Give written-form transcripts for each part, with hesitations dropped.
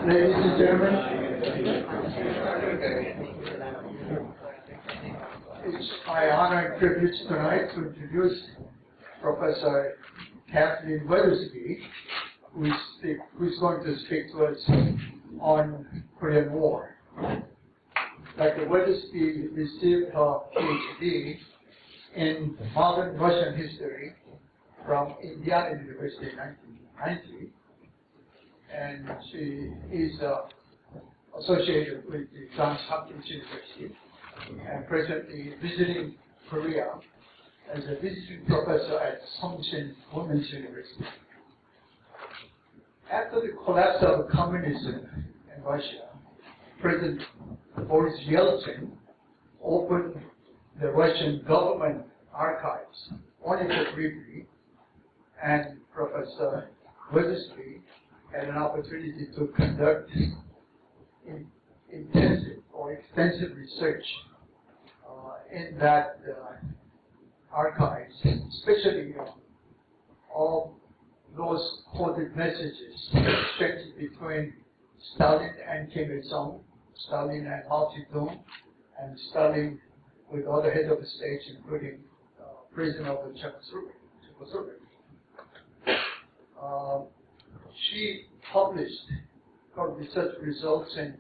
Ladies and gentlemen, it's my honor and privilege tonight to introduce Professor Kathryn Weathersby, who's going to speak to us on Korean War. Dr. Weathersby received her PhD in modern Russian history from Indiana University in 1990. And she is associated with the Johns Hopkins University and presently visiting Korea as a visiting professor at Sungshin Women's University. After the collapse of communism in Russia, President Boris Yeltsin opened the Russian government archives only for briefly, and Professor Weathersby had an opportunity to conduct intensive or extensive research in that archives, especially all those coded messages exchanged between Stalin and Kim Il-sung, Stalin and Mao Zedong, and Stalin with other heads of the state, including President of the Czechoslovakia. She published her research results in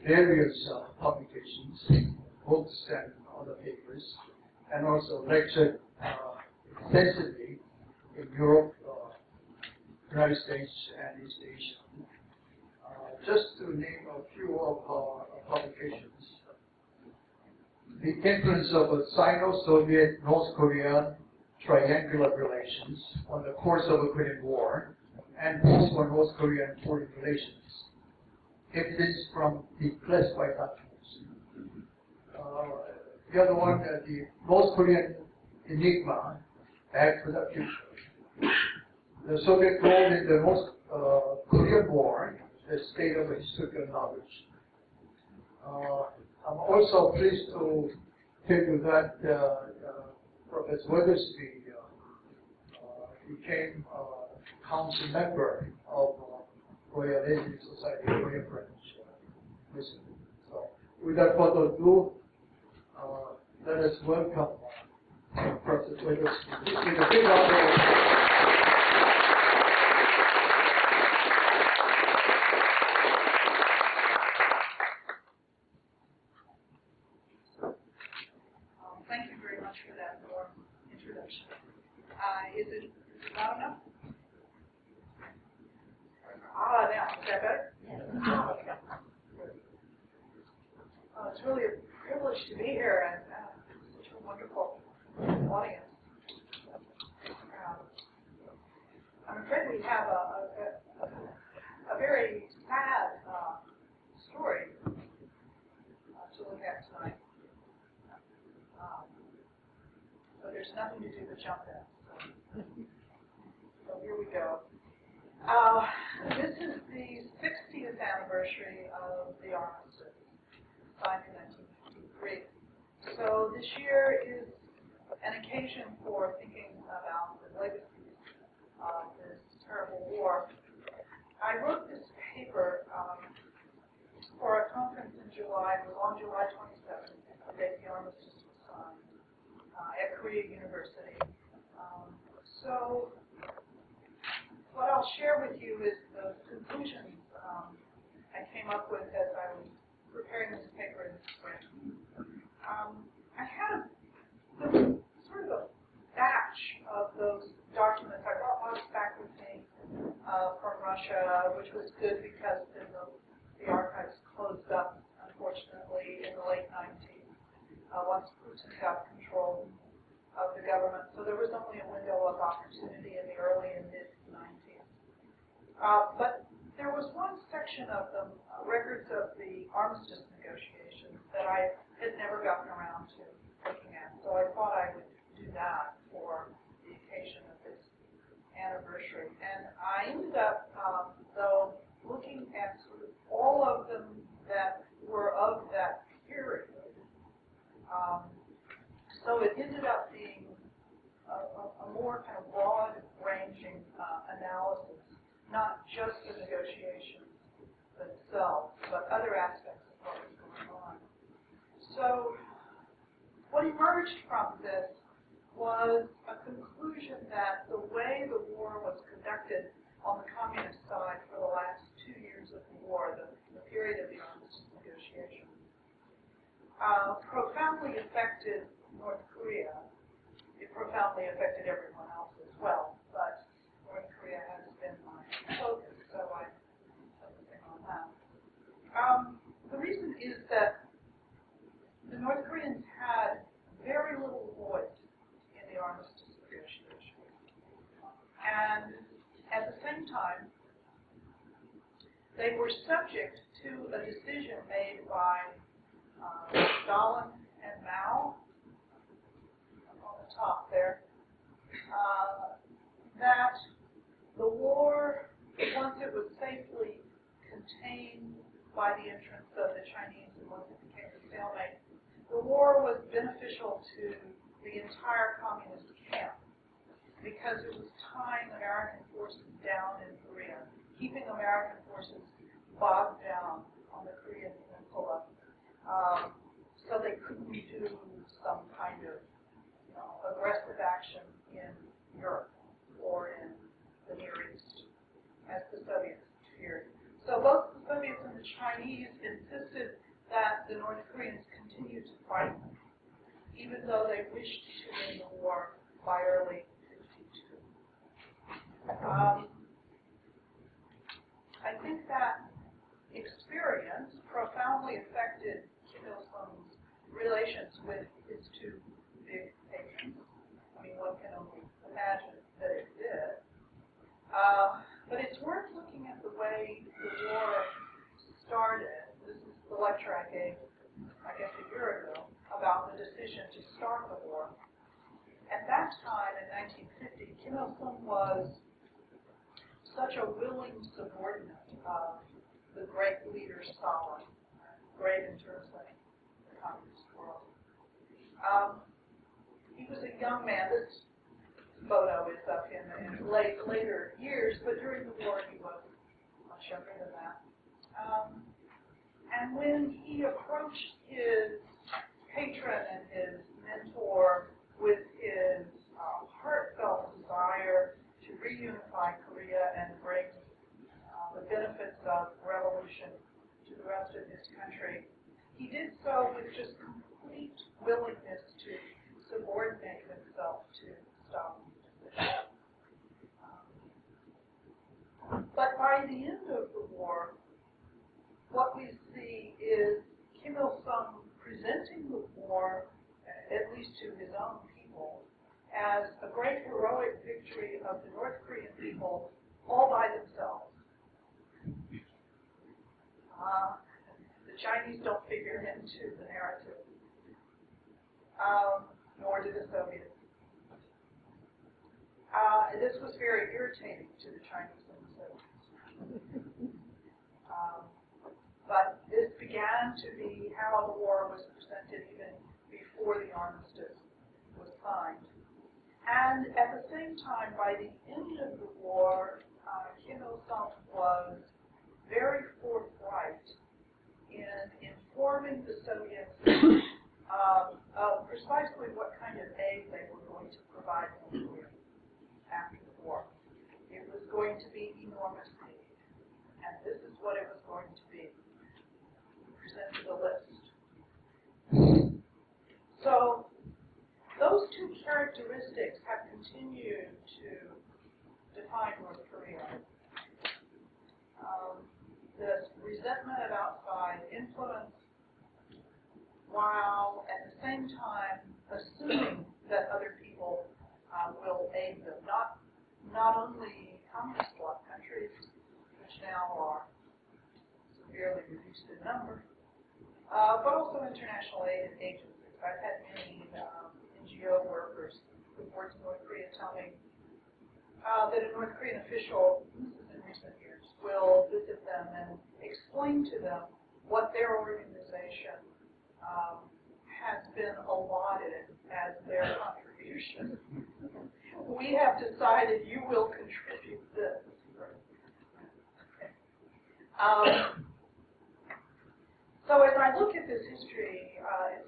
various publications, books and other papers, and also lectured extensively in Europe, United States, and East Asia. Just to name a few of her publications. The influence of Sino-Soviet North Korean triangular relations on the course of the Korean War and post-war North Korean foreign relations. Evidence from the classified documents. The other one, the North Korean enigma, Back to the Future. The Soviet role in the North Korean War, the state of historical knowledge. I'm also pleased to tell you that Professor Weathersby became a council member of Royal Aviation Society of Korean French recently. So, without further ado, let us welcome Professor Weathersby. With a big round Thank you very much for that warm introduction. Is it loud enough? Now, is that better? Yes. Okay. It's really a privilege to be here and such a wonderful audience. I'm afraid we have a very sad story to look at tonight. So there's nothing to do but jump in. So here we go. This is the 60th anniversary of the armistice, signed in 1953. So this year is an occasion for thinking about the legacies of this terrible war. I wrote this paper for a conference in July. It was on July 27th, the day the armistice was signed at Korea University. So what I'll share with you is the conclusions I came up with as I was preparing this paper in the spring. I had sort of a batch of those documents. I brought lots back with me from Russia, which was good because then the archives closed up, unfortunately, in the late 90s, once Putin got control of the government. So there was only a window of opportunity in the early and mid-90s. But there was one section of the records of the armistice negotiations that I had never gotten around to looking at. So I thought I would do that for the occasion of this anniversary. And I ended up, though, looking at sort of all of them that were of that period. So it ended up being a more kind of broad-ranging analysis, not just the negotiations So what emerged from this was a conclusion that the way the war was conducted on the communist side for the last 2 years of the war, the period of the armistice negotiations, profoundly affected North Korea. It profoundly affected everyone else as well, but North Korea has been my focus, so I'm focusing on that. The reason is that the North Koreans had very little voice in the armistice negotiations. And at the same time, they were subject to a decision made by Stalin and Mao on the top there, that the war, once it was safely contained by the entrance of the Chinese and once it became a stalemate, the war was beneficial to the entire communist camp because it was tying American forces down in Korea, keeping American forces bogged down on the Korean peninsula, so they couldn't do some kind of aggressive action in Europe or in the Near East, as the Soviets feared. So both the Soviets and the Chinese insisted that the North Koreans continue to fight, even though they wished to win the war by early 1952. I think that experience profoundly affected Kim Il-sung's relations with his two big patrons. I mean, one can only imagine that it did. But it's worth looking at the way the war started. This is the lecture I gave, I guess, a year ago about the decision to start the war. At that time, in 1950, Kim Il-sung was such a willing subordinate of the great leader Stalin, great in terms of the communist world. He was a young man. This photo is of him in later years, but during the war he was much younger than that. And when he approached his patron and his mentor with his heartfelt desire to reunify Korea and bring the benefits of revolution to the rest of his country, he did so with just complete willingness to subordinate himself to Stalin. But by the end of the war, what we see is Kim Il-sung presenting the war, at least to his own people, as a great heroic victory of the North Korean people all by themselves. The Chinese don't figure into the narrative, nor do the Soviets. This was very irritating to the Chinese and the Soviets. But this began to be how the war was presented even before the armistice was signed. And at the same time, by the end of the war, Kim Il-sung was very forthright in informing the Soviets of precisely what kind of aid they were going to provide them after the war. It was going to be enormous aid, and this is what it was going to be. He presented a list. So those two characteristics have continued to define North Korea. This resentment of outside influence, while at the same time assuming that other people will aid them, not only communist bloc countries, which now are severely reduced in number, but also international aid agencies. I've had many NGO workers who've worked in North Korea tell me that a North Korean official, this is in recent years, will visit them and explain to them what their organization has been allotted as their contribution. We have decided you will contribute this. So as I look at this history, it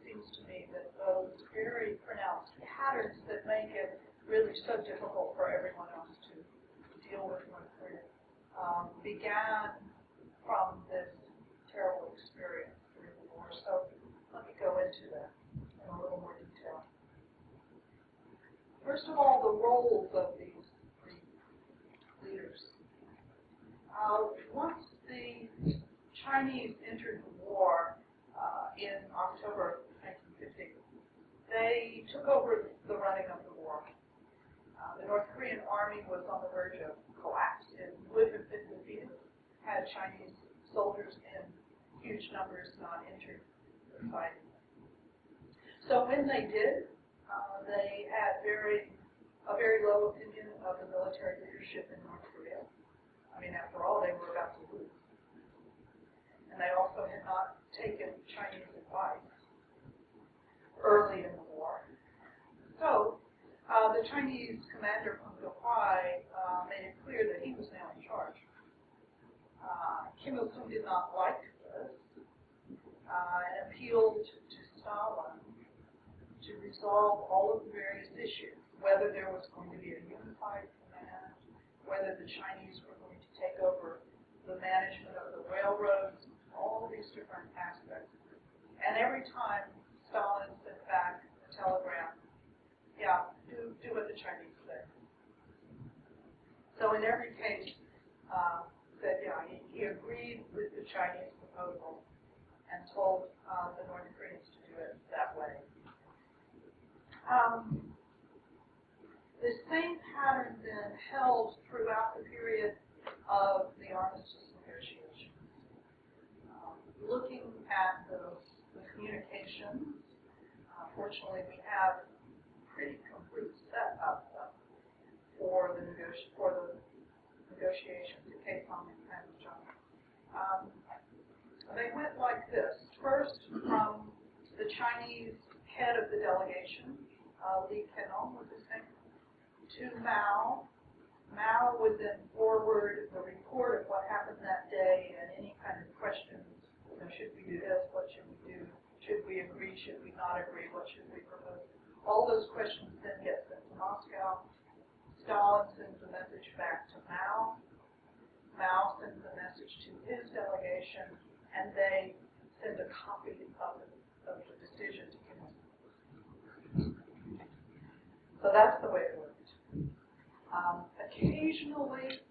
First of all, the roles of these leaders. Once the Chinese entered the war in October 1950, they took over the running of the war. The North Korean army was on the verge of collapse. It would have been defeated had Chinese soldiers in huge numbers not entered the fight. So when they did, they had a very low opinion of the military leadership in North Korea. I mean, after all, they were about to lose. And they also had not taken Chinese advice early in the war. So the Chinese commander, Peng Dehuai, made it clear that he was now in charge. Kim Il-sung did not like this and appealed to Stalin to resolve all of the various issues, whether there was going to be a unified command, whether the Chinese were going to take over the management of the railroads, all these different aspects. And every time Stalin sent back a telegram, yeah, do what the Chinese say. So in every case, said, yeah, he agreed with the Chinese proposal and told the North Koreans to do it that way. The same pattern then held throughout the period of the armistice negotiations. Looking at the communications, fortunately we have a pretty complete set of them for the negotiations in case I'm kind of jumping. They went like this. First, from the Chinese head of the delegation, Li Keqiang was his name, to Mao. Mao would then forward the report of what happened that day and any kind of questions. You know, should we do this? What should we do? Should we agree? Should we not agree? What should we propose? All those questions then get sent to Moscow. Stalin sends a message back to Mao. Mao sends a message to his delegation, and they send a copy of the decision to Kim Il-sung. So that's the way it worked. Occasionally,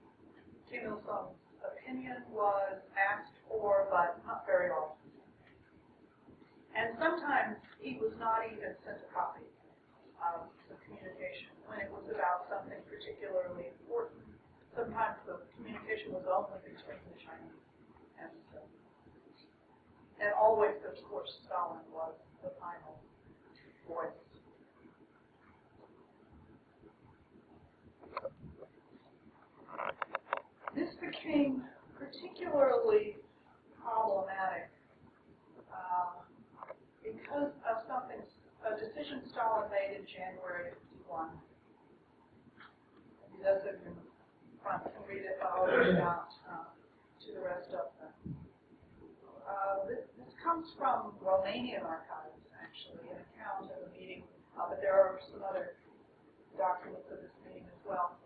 Kim Il-sung's opinion was asked for, but not very often. And sometimes he was not even sent a copy of the communication when it was about something particularly important. Sometimes the communication was only between the Chinese and the and always, of course, Stalin was the final voice. This became particularly problematic because of a decision Stalin made in January of '51. Those of you in front can read it, but I'll read it out to the rest of them. This comes from Romanian archives, actually, an account of a meeting, but there are some other documents of this meeting as well.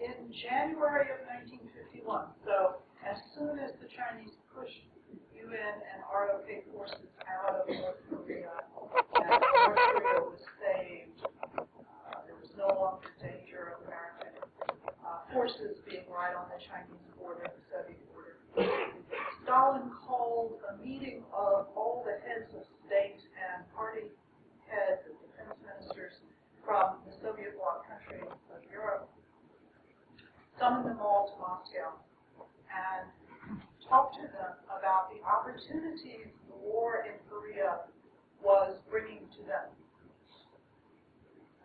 In January of 1951, so as soon as the Chinese pushed UN and ROK forces out of North Korea, and North Korea was saved, there was no longer danger of American forces being right on the Chinese border, the Soviet border. Stalin called a meeting of all the heads of state and party heads and defense ministers from the Soviet bloc countries of Europe, summoned them all to Moscow, and talked to them about the opportunities the war in Korea was bringing to them.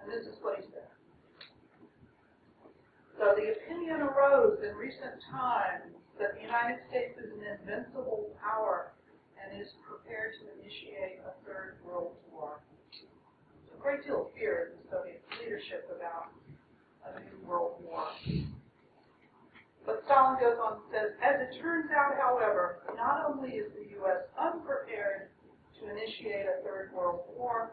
And this is what he said. So the opinion arose in recent times that the United States is an invincible power and is prepared to initiate a third world war. A great deal of fear in the Soviet leadership about a new world war. But Stalin goes on and says, as it turns out, however, not only is the U.S. unprepared to initiate a third world war,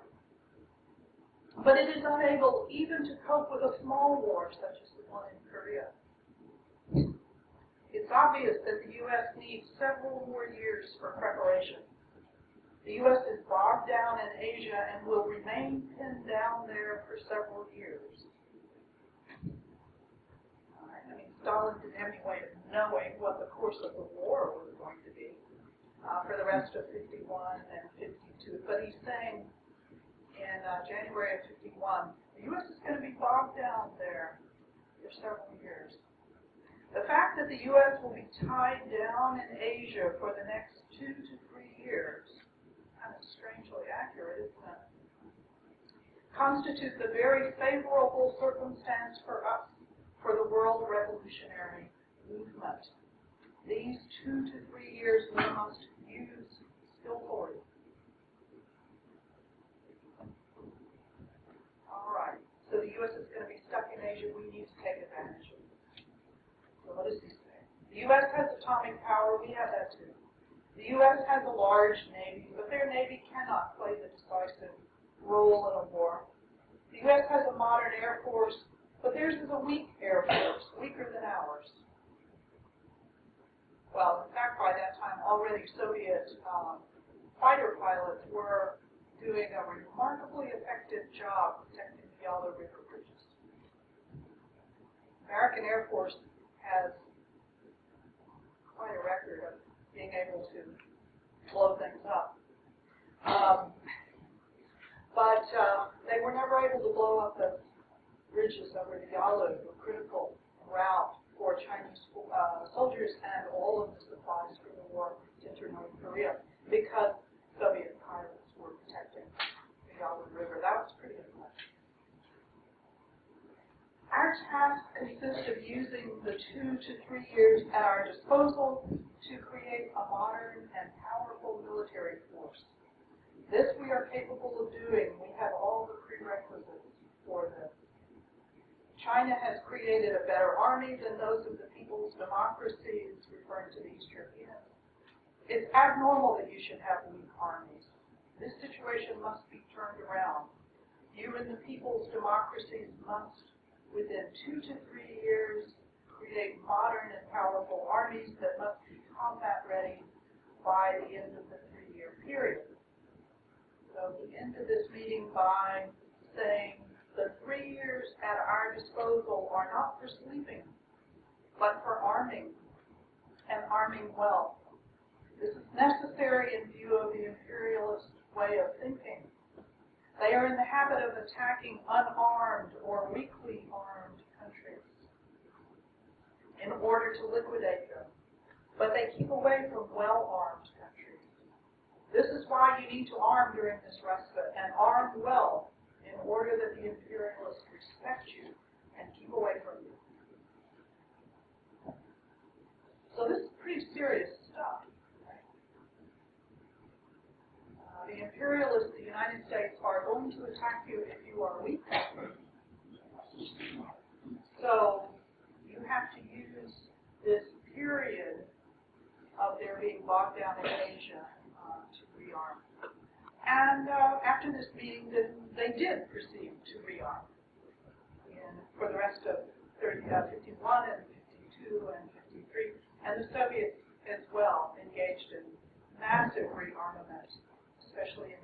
but it is unable even to cope with a small war such as the one in Korea. It's obvious that the U.S. needs several more years for preparation. The U.S. is bogged down in Asia and will remain pinned down there for several years. All right. I mean, Stalin didn't have any way of knowing what the course of the war was going to be for the rest of 51 and 52. But he's saying in January of 51, the U.S. is going to be bogged down there for several years. The fact that the U.S. will be tied down in Asia for the next 2 to 3 years, kind of strangely accurate, isn't it? Constitutes a very favorable circumstance for us, for the world revolutionary movement. These 2 to 3 years we must use skillfully. All right, so the U.S. is going to be stuck in Asia. We need to take advantage of it. So what does he say? The U.S. has atomic power. We have that too. The U.S. has a large Navy, but their Navy cannot play the decisive role in a war. The U.S. has a modern Air Force, but theirs is a weak Air Force, weaker than ours. Well, in fact, by that time, already Soviet fighter pilots were doing a remarkably effective job protecting the Yalu River bridges. American Air Force has quite a record of being able to blow things up. But they were never able to blow up the bridges over the Yalu, a critical route for Chinese soldiers and all of the supplies for the war to enter North Korea, because Soviet pilots were protecting the Yalu River. That was pretty impressive. Our task consists of using the 2 to 3 years at our disposal to create a modern and powerful military force. This we are capable of doing. We have all the prerequisites for this. China has created a better army than those of the people's democracies, referring to the East Europeans. It's abnormal that you should have weak armies. This situation must be turned around. You and the people's democracies must, within 2 to 3 years, create modern and powerful armies that must be combat ready by the end of the 3-year period. So we ended this meeting by saying the 3 years at our disposal are not for sleeping, but for arming, and arming well. This is necessary in view of the imperialist way of thinking. They are in the habit of attacking unarmed or weakly armed countries in order to liquidate them, but they keep away from well-armed countries. This is why you need to arm during this respite, and arm well, in order that the imperialists respect you and keep away from you. So this is pretty serious stuff. Right? The imperialists, the United States, are going to attack you if you are weak. So you have to use this period of their being bogged down in Asia to rearm. And after this meeting, they did proceed to rearm for the rest of 51 and 52 and 53. And the Soviets as well engaged in massive rearmament, especially in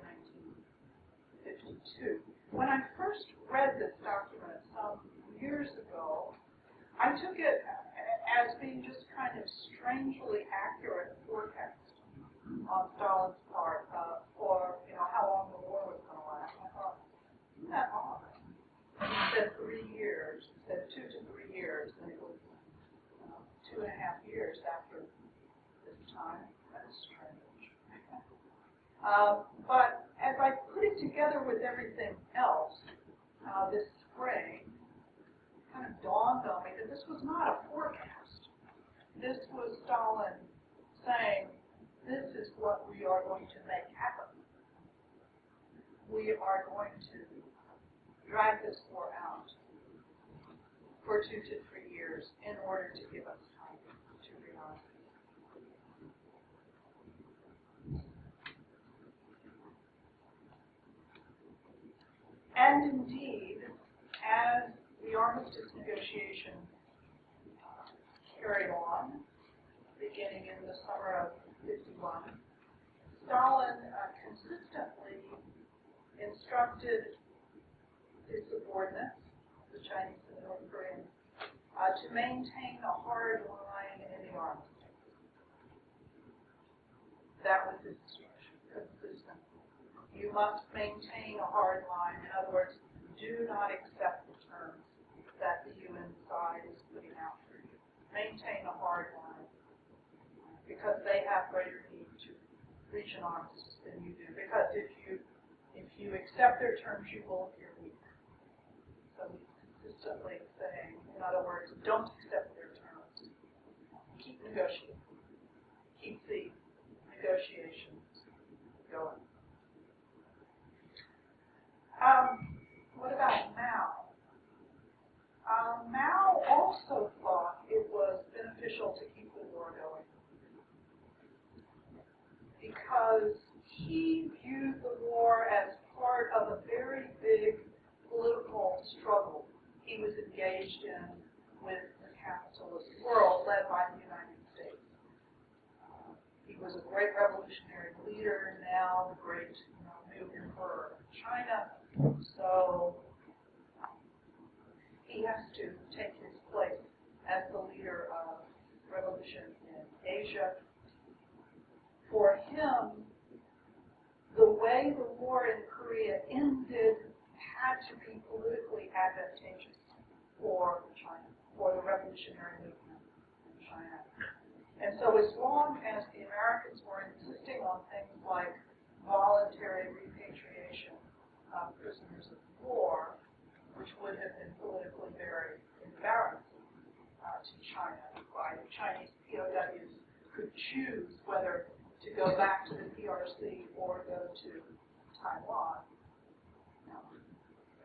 1952. When I first read this document some years ago, I took it as being just kind of strangely accurate forecast on Stalin's part for how long the war was going to last. I thought, isn't that odd? He said 3 years, he said 2 to 3 years, and it was 2.5 years after this time. That is strange. But as I put it together with everything else this spring, it kind of dawned on me that this was not a forecast. This was Stalin saying, this is what we are going to make happen. We are going to drag this war out for 2 to 3 years in order to give us time to rearm. And indeed, as the armistice negotiations carried on, beginning in the summer of 51, Stalin instructed his subordinates, the Chinese and the North Koreans, to maintain a hard line in the armistice. That was his instruction, consistent. You must maintain a hard line. In other words, do not accept the terms that the UN side is putting out for you. Maintain a hard line, because they have greater need to reach an armistice than you do. Because if you accept their terms, you will appear weak. So he's consistently saying, in other words, don't accept their terms. Keep negotiating. Keep the negotiations going. What about Mao? Mao also thought it was beneficial to keep the war going because he viewed the war as part of a very big political struggle he was engaged in with the capitalist world led by the United States. He was a great revolutionary leader, now the great new emperor of China. So he has to take his place as the leader of revolution in Asia. For him, the way the war in Korea ended had to be politically advantageous for China, for the revolutionary movement in China. And so as long as the Americans were insisting on things like voluntary repatriation of prisoners of war, which would have been politically very embarrassing to China. Chinese POWs could choose whether to go back to the PRC or go to Taiwan.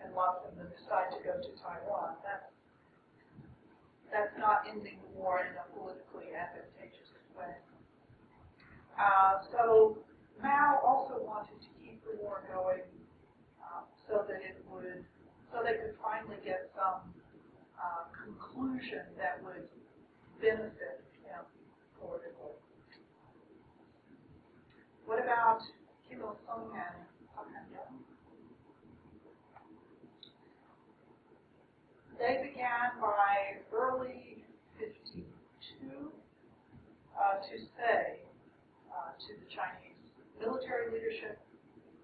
And a lot of them decide to go to Taiwan. That's not ending the war in a politically advantageous way. So Mao also wanted to keep the war going so that they could finally get some conclusion that would benefit him politically. What about Kim Il-sung and Park Han-young? They began by early 52 to say to the Chinese military leadership,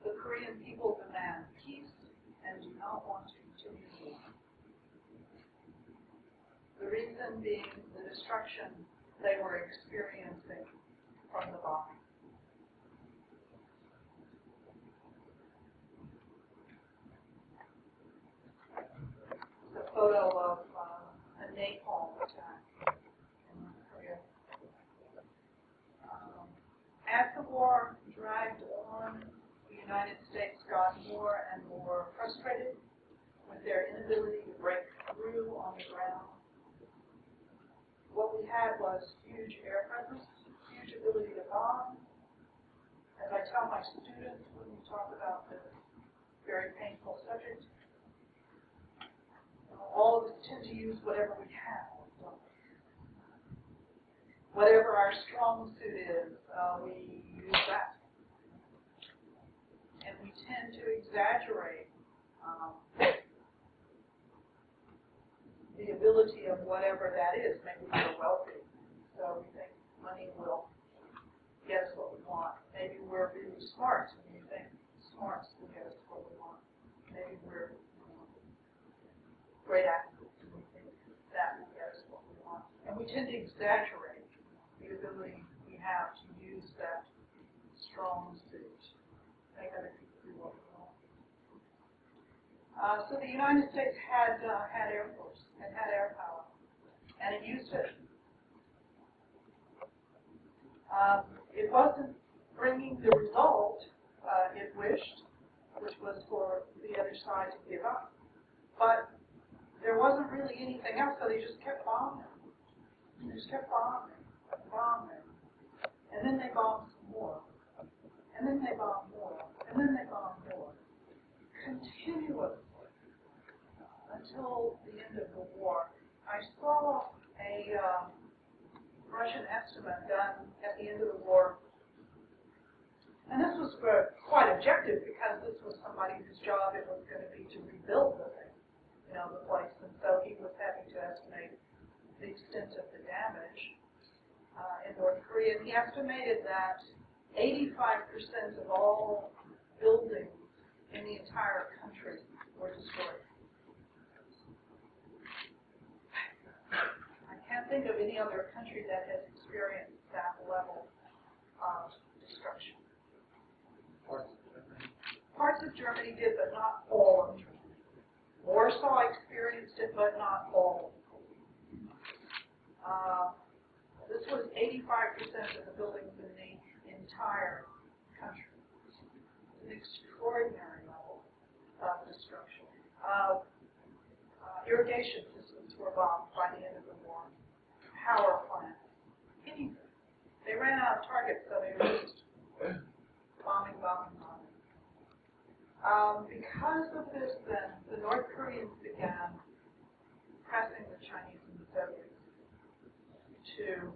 the Korean people demand peace and do not want to continue the war. The reason being the destruction they were experiencing from the bombing. The photo of a napalm attack in North Korea. As the war dragged on, the United States got more and more frustrated with their inability to break through on the ground. What we had was huge air presence, huge ability to bomb. As I tell my students when we talk about this very painful subject, all of us tend to use whatever we have. Whatever our strong suit is, we use that. And we tend to exaggerate the ability of whatever that is. Maybe we're wealthy, so we think money will get us what we want. Maybe we're really smart, and we think smarts will get us what we want. Maybe we're great athletes, and we think that will get us what we want. And we tend to exaggerate the ability we have to use that strong suit, make other people do what we want. So the United States had Air Force and had air power, and it used it. It wasn't bringing the result it wished, which was for the other side to give up. But there wasn't really anything else, so they just kept bombing. They just kept bombing. And then they bombed some more. And then they bombed more. And then they bombed more. Continuously. Until the end of the war. I saw a Russian estimate done at the end of the war. And this was quite objective because this was somebody somebody whose job it was going to be to rebuild the thing, the place. And so he was having to estimate the extent of the damage in North Korea. And he estimated that 85% of all buildings in the entire country were destroyed. I can't think of any other country that has experienced that level of destruction. Parts of Germany did, but not all of Germany. Warsaw experienced it, but not all. This was 85% of the buildings in the entire country. It's an extraordinary level of destruction. Irrigation systems were bombed by the end of the war. Power plants. Anything. They ran out of targets, so they were just bombing. Because of this, then, the North Koreans began pressing the Chinese and the Soviets to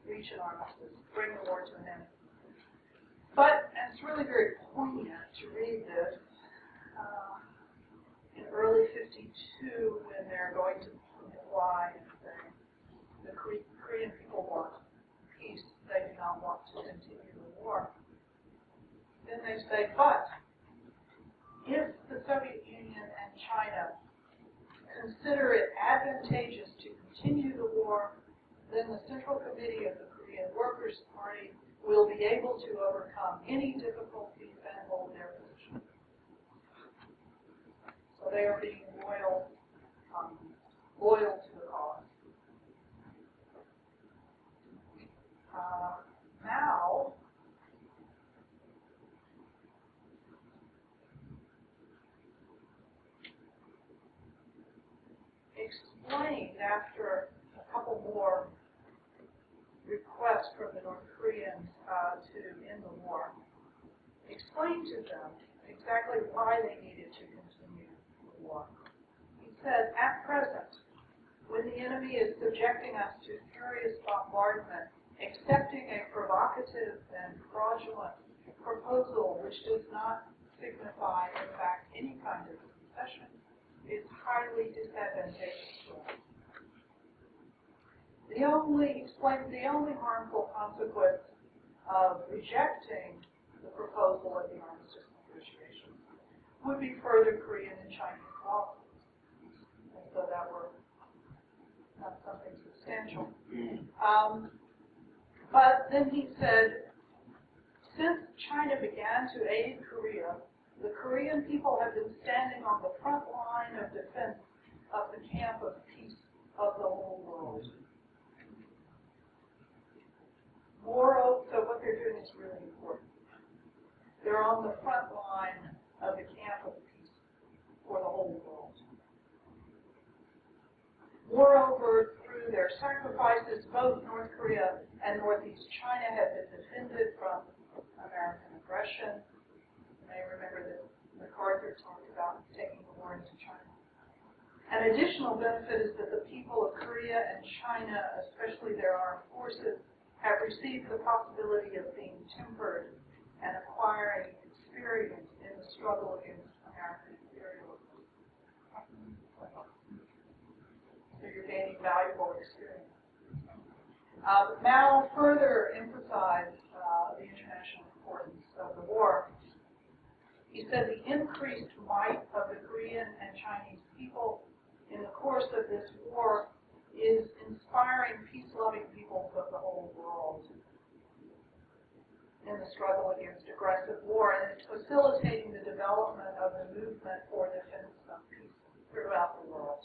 reach an armistice, bring the war to an end. But, and it's really very poignant to read this, in early '52, when they're going to fly and say, the Korean people want peace, they do not want to continue the war. Then they say, but if the Soviet Union and China consider it advantageous to continue the war, then the Central Committee of the Korean Workers' Party will be able to overcome any difficulties and hold their position. So they are being loyal to the cause. Now, explained after a couple more requests from the North Koreans to end the war, explained to them exactly why they needed to continue the war. He said, at present, when the enemy is subjecting us to furious bombardment, accepting a provocative and fraudulent proposal which does not signify, in fact, any kind of concession, is highly disadvantageous to us. The only harmful consequence of rejecting the proposal of the armistice negotiations would be further Korean and Chinese losses. And so that were not something substantial. But then he said, since China began to aid Korea, the Korean people have been standing on the front line of defense of the camp of peace of the whole world. Moreover, so what they're doing is really important. They're on the front line of the camp of peace for the whole world. Moreover, through their sacrifices, both North Korea and Northeast China have been defended from American aggression. You may remember that MacArthur talked about taking the war into China. An additional benefit is that the people of Korea and China, especially their armed forces, have received the possibility of being tempered and acquiring experience in the struggle against American imperialism. So you're gaining valuable experience. Mao further emphasized the international importance of the war. He said the increased might of the Korean and Chinese people in the course of this war is inspiring peace-loving peoples of the whole world in the struggle against aggressive war, and it's facilitating the development of the movement for defense of peace throughout the world.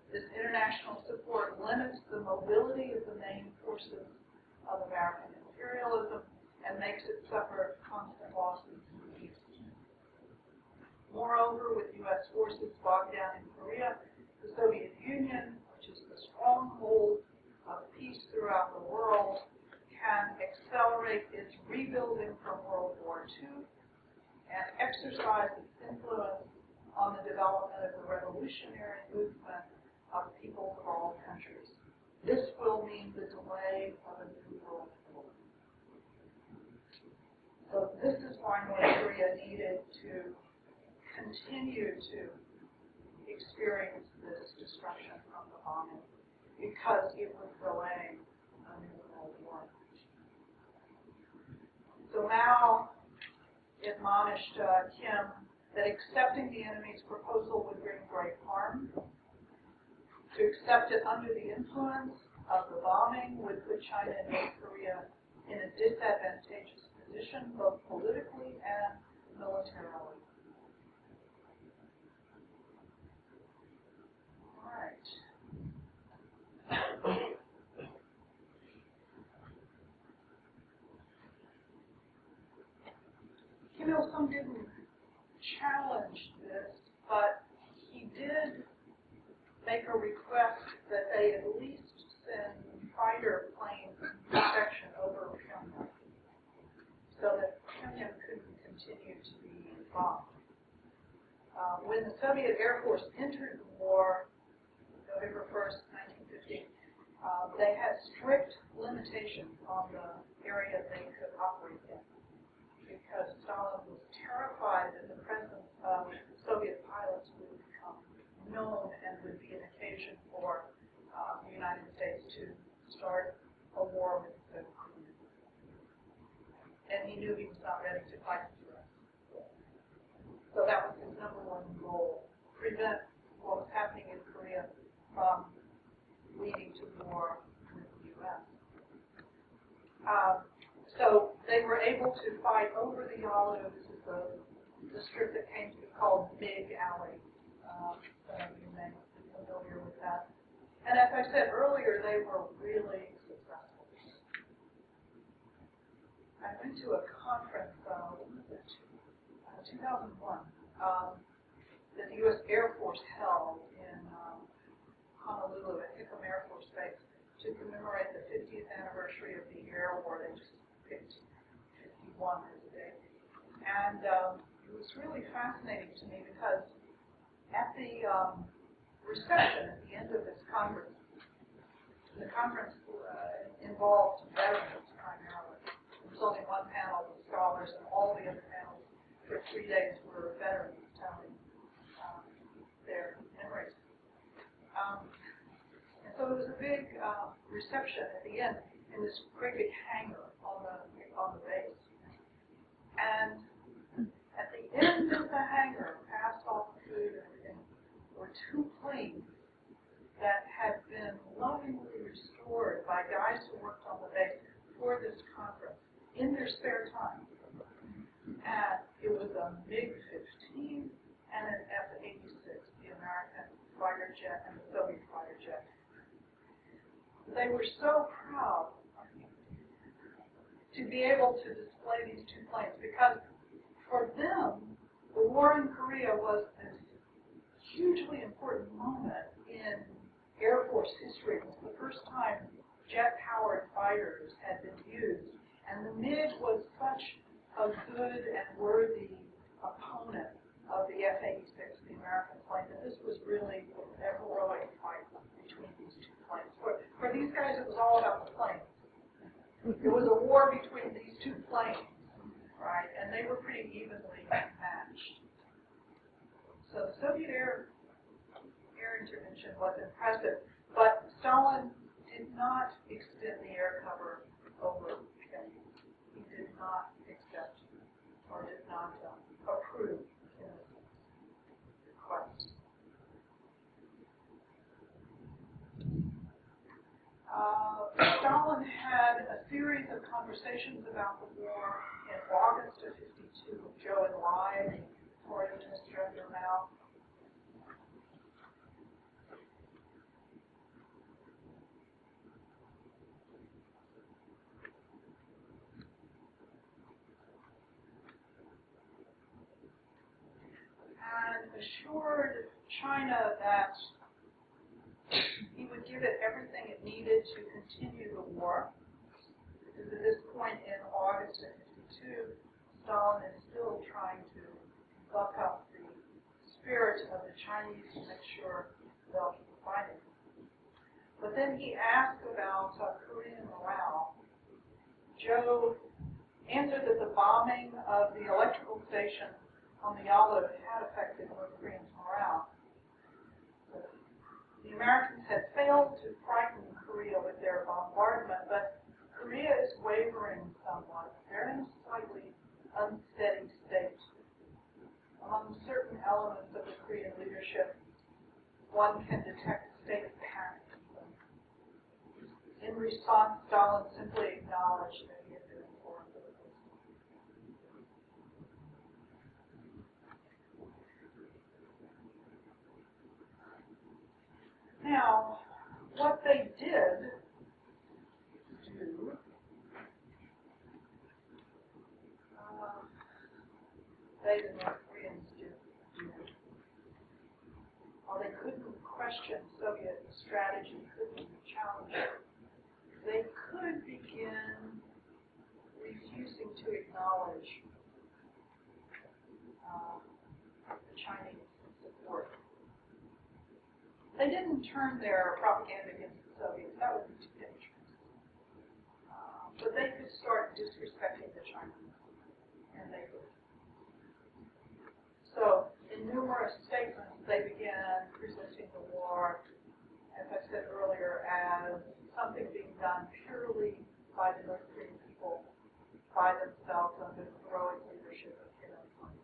This international support limits the mobility of the main forces of American imperialism and makes it suffer constant losses in the east. Moreover, with U.S. forces bogged down in Korea, the Soviet Union, which is the stronghold of peace throughout the world, can accelerate its rebuilding from World War II and exercise its influence on the development of the revolutionary movement of peoples of all countries. This will mean the delay of a new world order. So this is why North Korea needed to continue to experience this destruction from the bombing, because it was delaying a new World War. So Mao admonished Kim that accepting the enemy's proposal would bring great harm. To accept it under the influence of the bombing would put China and North Korea in a disadvantageous position, both politically and militarily. All right. Kim Il-sung didn't challenge this, but he did make a request that they at least send fighter plane protection over Pyongyang, so that Pyongyang couldn't continue to be bombed. When the Soviet Air Force entered the war, November 1st, 1950, they had strict limitations on the area they could operate in, because Stalin was terrified that the presence of Soviet pilots would become known and would be an occasion for the United States to start a war with the Koreans. And he knew he was not ready to fight the U.S. So that was his number one goal: prevent what was happening in Korea from leading to war with the U.S. So they were able to fight over the Yalu. This is the strip that came to be called Big Alley. Some of you may be familiar with that. And as I said earlier, they were really successful. I went to a conference, when was it? 2001, that the U.S. Air Force held in Honolulu at Hickam Air Force Base to commemorate the 50th anniversary of the Air War. They just picked 51 as a date. And it was really fascinating to me, because at the reception at the end of this conference, the conference involved veterans primarily. There was only one panel with scholars, and all the other panels for 3 days were veterans telling their memories. And so it was a big reception at the end in this great big hangar on the base. And at the end of the hangar, past all the food and everything, were 2 planes that had been lovingly restored by guys who worked on the base for this conference in their spare time. And it was a MiG-15 and an F-86, the American fighter jet and the Soviet fighter jet. They were so proud to be able to display these 2 planes, because for them, the war in Korea was this hugely important moment in Air Force history. It was the first time jet-powered fighters had been used, and the MiG was such a good and worthy opponent of the F-86, the American plane, that this was really a heroic fight between these 2 planes. For these guys, it was all about the planes. It was a war between these 2 planes, right? And they were pretty evenly matched. So the Soviet air intervention was impressive, but Stalin did not extend the air cover over Pyongyang. He did not accept or did not approve his request. Stalin had a series of conversations about the war in August of '52 with Zhou Enlai, the foreign minister under Mao. And assured China that he would give it everything it needed to continue the war. Because at this point in August of '52, Stalin is still trying to buck up the spirit of the Chinese to make sure they'll keep fighting. But then he asked about Korean morale. Zhou answered that the bombing of the electrical station on the Yalu had affected North Koreans' morale. The Americans had failed to frighten Korea with their bombardment, but Korea is wavering somewhat. They're in a slightly unsteady state. Among certain elements of the Korean leadership, one can detect a state of panic. In response, Stalin simply acknowledged that he had been informed of this. Now, what they did do, they, the North Koreans, did while they couldn't question Soviet strategy, couldn't challenge it, they could begin refusing to acknowledge the Chinese support. They didn't turn their propaganda against the Soviets. That would be too dangerous. But they could start disrespecting the Chinese, and they would. So, in numerous statements, they began presenting the war, as I said earlier, as something being done purely by the North Korean people, by themselves, under the heroic leadership of Kim Il-sung.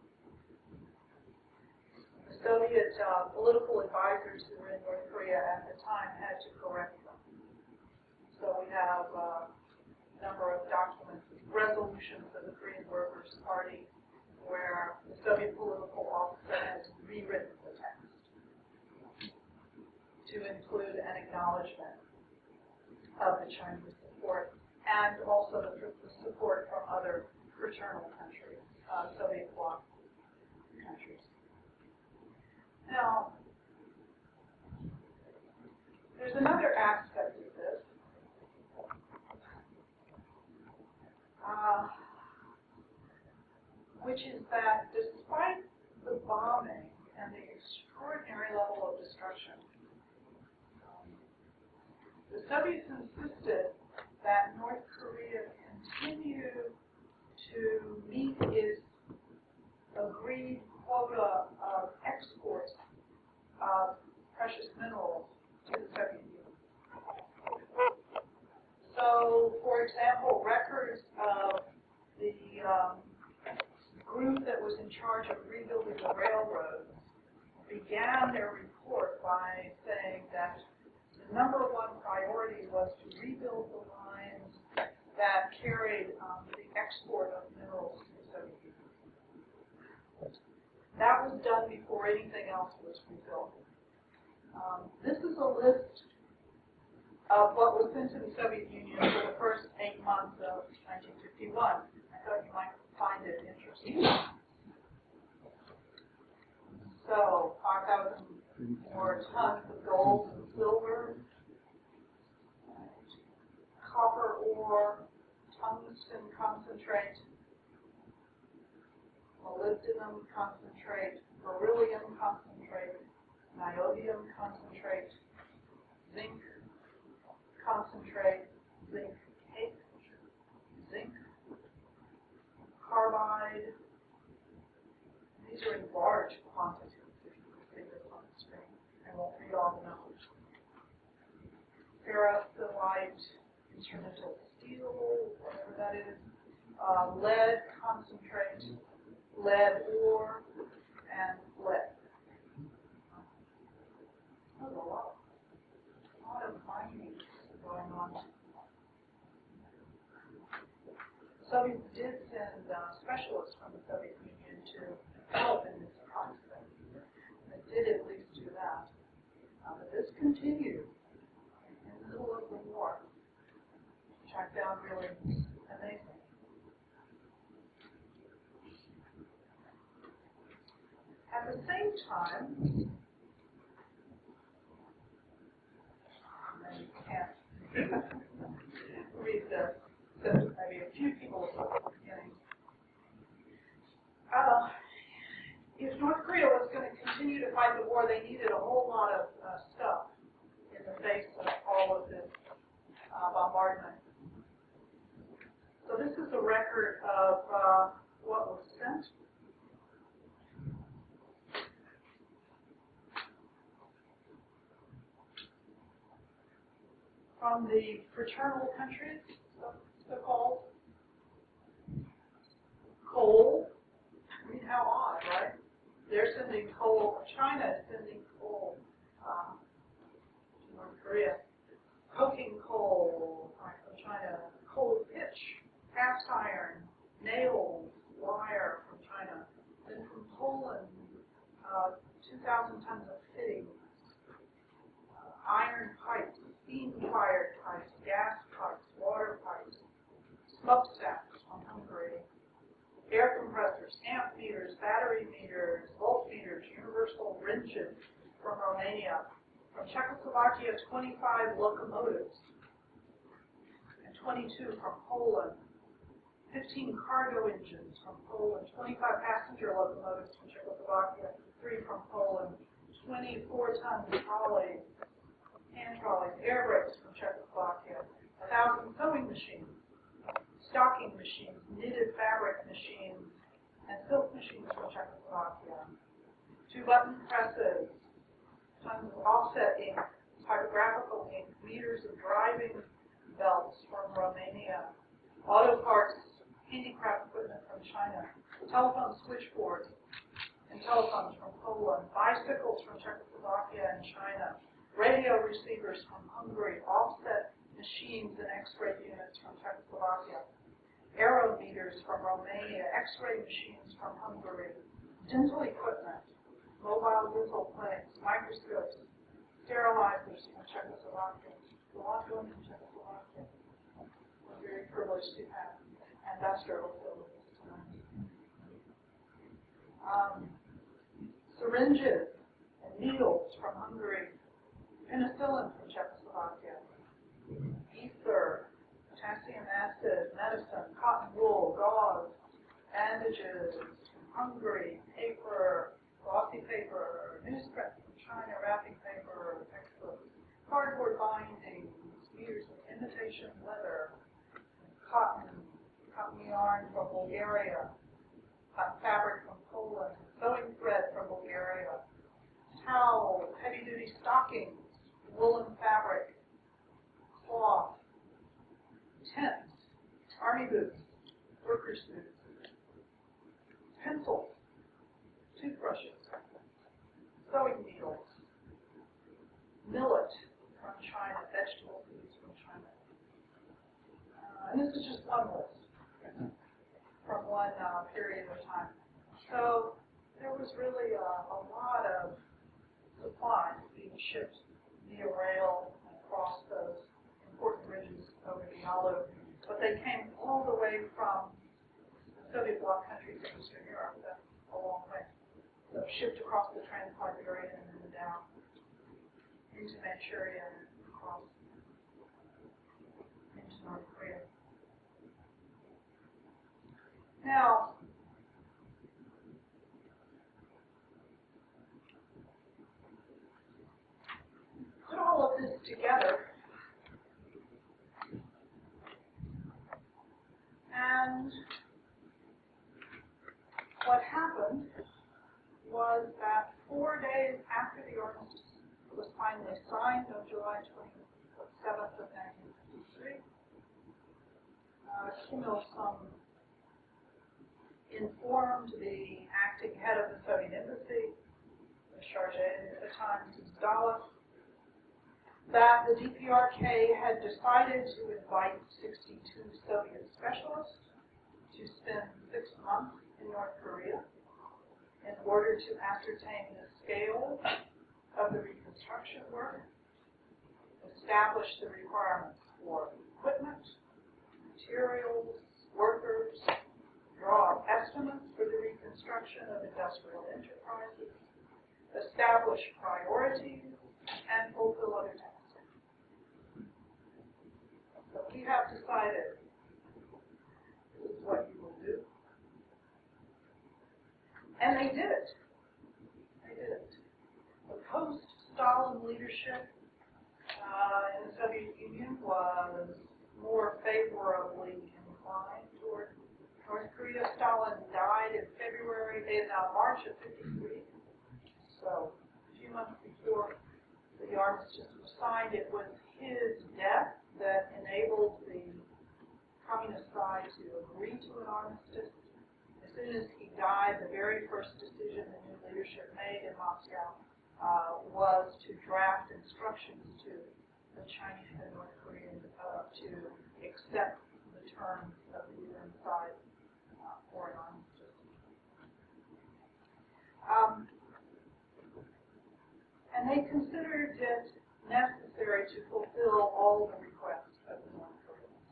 The Soviet political advisors who were in North Korea at the time had to correct them. So we have a number of documents, resolutions of the Korean Workers' Party, where the Soviet political officer has rewritten the text to include an acknowledgement of the Chinese support and also the support from other fraternal countries, Soviet bloc countries. Now, there's another aspect of this. Which is that despite the bombing and the extraordinary level of destruction, the Soviets insisted that North Korea continue to meet its agreed quota of exports of precious minerals to the Soviet Union. So, for example, records of the group that was in charge of rebuilding the railroads began their report by saying that the number one priority was to rebuild the lines that carried the export of minerals to the Soviet Union. That was done before anything else was rebuilt. This is a list of what was sent to the Soviet Union for the first 8 months of 1951. I thought you might find it interesting. So, 5,000 more tons of gold and silver, copper ore, tungsten concentrate, molybdenum concentrate, beryllium concentrate, niobium concentrate, zinc concentrate, zinc cake, zinc carbide. These are in large quantities, if you can see this on the screen. I won't read all the numbers. Ferrocylite, instrumental steel, whatever that is, lead concentrate, lead ore, and lead. There's a lot of mining going on. The Soviets did send specialists from the Soviet Union to help in this process. They did at least do that. But this continued in the middle of the war, which I found really amazing. At the same time, you can't read this. Maybe a few people at the beginning. If North Korea was going to continue to fight the war, they needed a whole lot of stuff in the face of all of this bombardment. So this is is a record of what was sent. From the fraternal countries, so-called. Coal. I mean, how odd, right? They're sending coal. China is sending coal to North Korea. Coking coal from China. Coal pitch, cast iron, nails, wire from China. Then from Poland, 2,000 tons of fittings, iron pipes, steam-fired pipes, gas pipes, water pipes, smokestacks from Hungary, air compressors, amp meters, battery meters, voltmeters, universal wrenches from Romania. From Czechoslovakia, 25 locomotives, and 22 from Poland. 15 cargo engines from Poland, 25 passenger locomotives from Czechoslovakia, 3 from Poland, 24-ton trolleys, hand trolleys, air brakes from Czechoslovakia, 1,000 sewing machines, stocking machines, knitted fabric machines, and silk machines from Czechoslovakia, 2 button presses, tons of offset ink, typographical ink, meters of driving belts from Romania, auto parts, handicraft equipment from China, telephone switchboards and telephones from Poland, bicycles from Czechoslovakia and China, radio receivers from Hungary, offset machines and X-ray units from Czechoslovakia, aerometers from Romania, X-ray machines from Hungary, dental equipment, mobile dental clinics, microscopes, sterilizers from Czechoslovakia. A lot going from Czechoslovakia. We're very privileged to have industrial facilities tonight. Syringes and needles from Hungary, penicillin from Czechoslovakia, ether, potassium acid, medicine, cotton wool, gauze, bandages from Hungary, paper, glossy paper, newsprint from China, wrapping paper, textbooks, cardboard bindings, meters of imitation leather, cotton yarn from Bulgaria, cotton fabric from Poland, sewing thread from Bulgaria, towels, heavy-duty stockings, woolen fabric, cloth, tents, army boots, workers' boots, pencils, toothbrushes, sewing needles, millet from China, vegetable foods from China. And this is just one list from one period of time. So there was really a lot of supplies being shipped via rail across those important ridges over the Yalu. But they came all the way from the Soviet bloc countries in Eastern Europe. That's a long way. So shipped across the Trans-Siberian and then down into Manchuria and across into North Korea. Now, put all of this together, and what happened was that 4 days after the armistice was finally signed on July 27th of 1953, Kim Il-sung informed the acting head of the Soviet embassy, the charge at the time, Dallas, that the DPRK had decided to invite 62 Soviet specialists to spend 6 months in North Korea in order to ascertain the scale of the reconstruction work, establish the requirements for equipment, materials, workers, draw up estimates for the reconstruction of industrial enterprises, establish priorities, and fulfill other tasks. So we have decided this is what you will do. And they did it. They did it. The post-Stalin leadership in the Soviet Union was more favorably inclined toward North Korea. Stalin died in March of '53. So a few months before the armistice was signed, it was his death that enabled the communist side to agree to an armistice. As soon as he died, the very first decision the new leadership made in Moscow was to draft instructions to the Chinese and North Koreans to accept the terms of the UN side for an armistice. And they considered it necessary to fulfill all the requests of the North Koreans.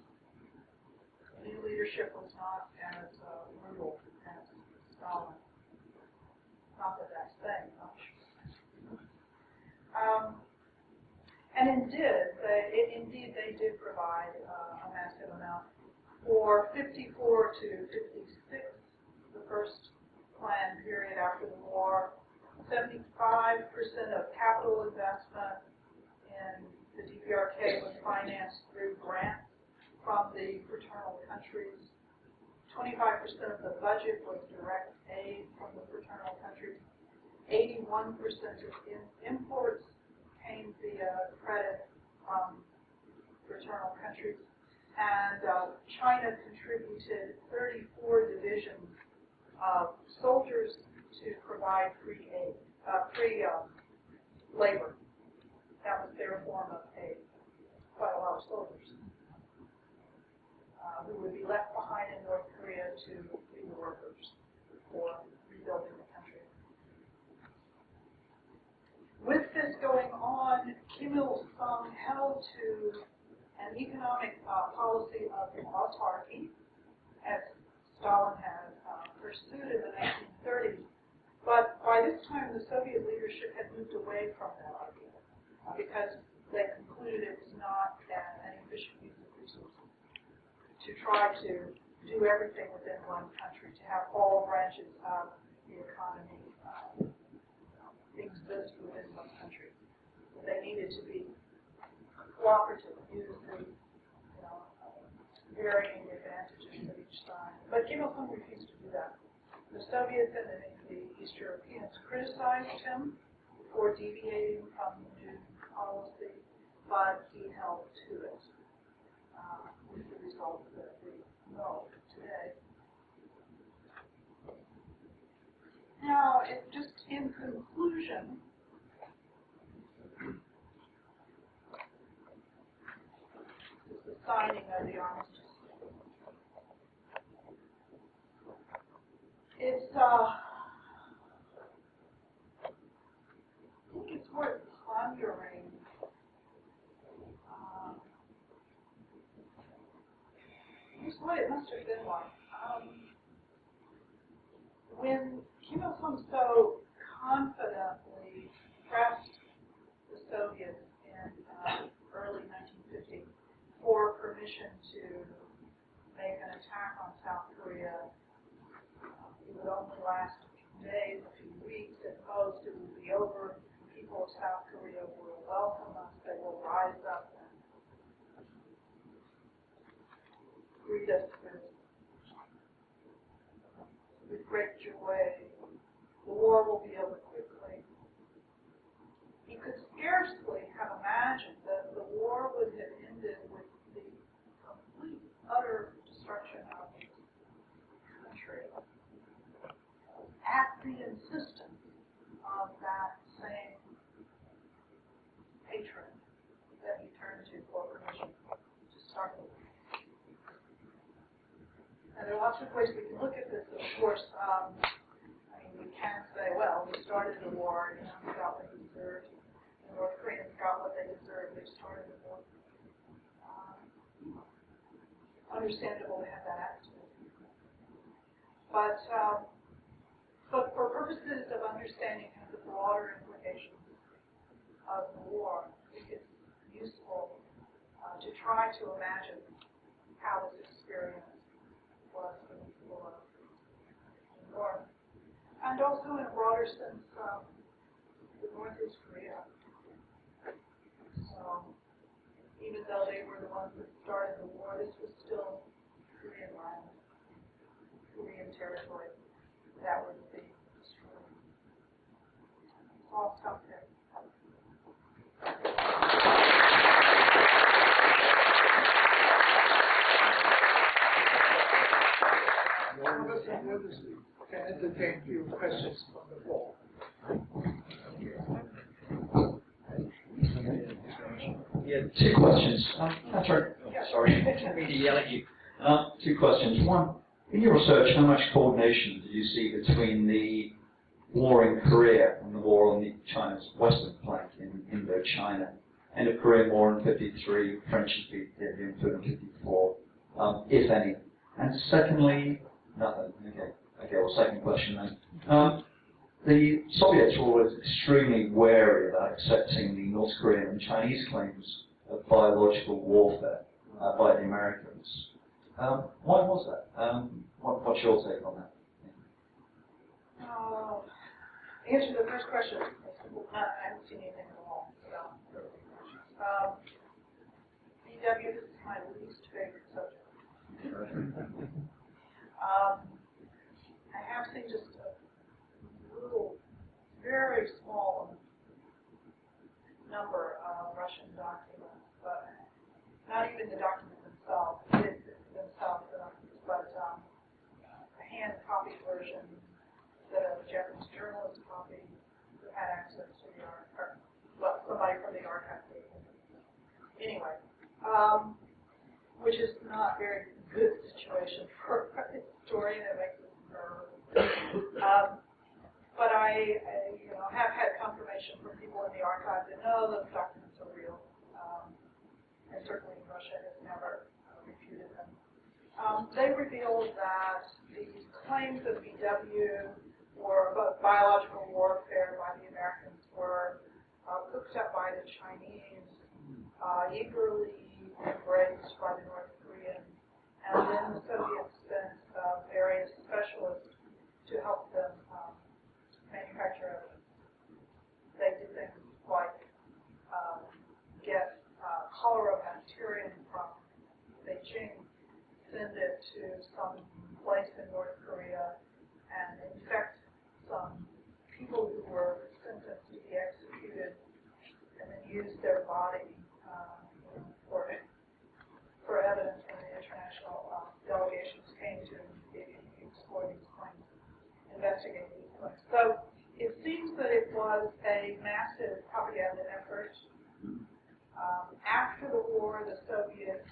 The new leadership was not as brutal as Stalin. Not that that's saying much. And indeed, they did provide a massive amount. For 54 to 56, the first planned period after the war, 75% of capital investment in the DPRK was financed through grants from the fraternal countries. 25% of the budget was direct aid from the fraternal countries. 81% of imports came via credit from fraternal countries. And China contributed 34 divisions of soldiers to provide free labor. That was their form of aid. Quite a lot of soldiers who would be left behind in North Korea to be the workers for rebuilding the country. With this going on, Kim Il-sung held to an economic policy of autarky, as Stalin had pursued in the 1930s. But by this time, the Soviet leadership had moved away from that idea because they concluded it was not an efficient use of resources to try to do everything within one country, to have all branches of the economy exist within one country. So they needed to be cooperative, use the varying advantages of each side. But Kim Il-sung refused to do that. The Soviets and the East Europeans criticized him for deviating from the new policy, but he held to it with the results that we know today. Now, just in conclusion, the signing of the armistice. It's, I think it's worth pondering just what it must have been like. When Kim Il-sung so confidently pressed the Soviets in early 1950 for permission to make an attack on South Korea, it would only last a few days, a few weeks, at most it would be over. People of South Korea will welcome us, they will rise up and greet us with great joy. The war will be over quickly. He could scarcely have imagined that the war would have ended with the complete, utter destruction of the country at the insistence of that same patron that he turned to for permission to start the war. And there are lots of ways we can look at this. Of course, we can say, well, we started the war, we got what we deserved. The North Koreans got what they deserved. They started the war. Understandable to have that attitude. But for purposes of understanding kind of the broader implications of the war, I think it's useful to try to imagine how this experience was for the people of the North. And also in a broader sense, the North is Korea. So even though they were the ones that started the war, this was still Korean land. territory that would be destroyed. I'll stop there. Can entertain a few questions from the floor. Yeah, two questions. Kathryn, sorry, I didn't mean to yell at you. Two questions. One, in your research, how much coordination did you see between the war in Korea and the war on China's western flank in Indochina? End of Korean War in 53, French influence in 54, if any. And secondly, nothing. Okay, well, second question then. The Soviets were always extremely wary about accepting the North Korean and Chinese claims of biological warfare by the Americans. Why was that? What's your take on that? Answer the first question. I haven't seen anything at all about BW is my least favorite subject. I have seen just a little, very small number of Russian documents, but not even the documents themselves, but a hand-copied version that a Japanese journalist copied who had access to the archive, well, somebody from the archive gave him. Anyway, which is not a very good situation for a historian. It makes us nervous. But I have had confirmation from people in the archive that no, those documents are real. And certainly Russia has never refuted them. They revealed that these claims of BW or biological warfare by the Americans were cooked up by the Chinese, eagerly embraced by the North Koreans, and then the Soviets sent various specialists to help them manufacture evidence. They did things like get cholera bacterium from Beijing, send it to some place in North Korea, and infect some people who were sentenced to be executed, and then use their body for evidence when the international delegations came to explore these claims, investigate these claims. So it seems that it was a massive propaganda effort. After the war, the Soviets